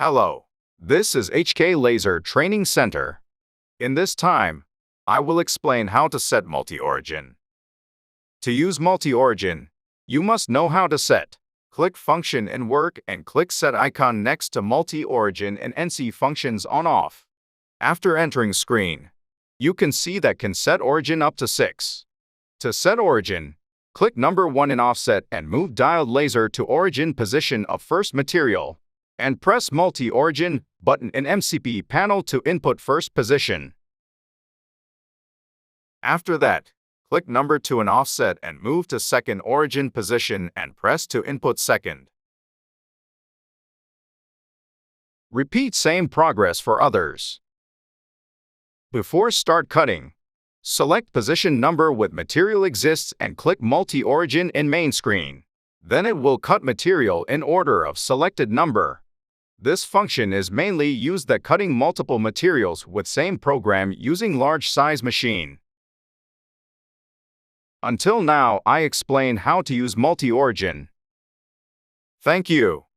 Hello, this is HK Laser Training Center. In this time, I will explain how to set multi-origin. To use multi-origin, you must know how to set. Click Function in Work and click Set icon next to multi-origin and NC functions on/off. After entering screen, you can see that can set origin up to 6. To set origin, click number 1 in offset and move dialed laser to origin position of first material, and press multi-origin button in MCP panel to input first position. After that, click number 2 in offset and move to second origin position and press to input second. Repeat same progress for others. Before start cutting, select position number with material exists and click multi-origin in main screen. Then it will cut material in order of selected number. This function is mainly used that cutting multiple materials with same program using large size machine. Until now, I explained how to use multi-origin. Thank you.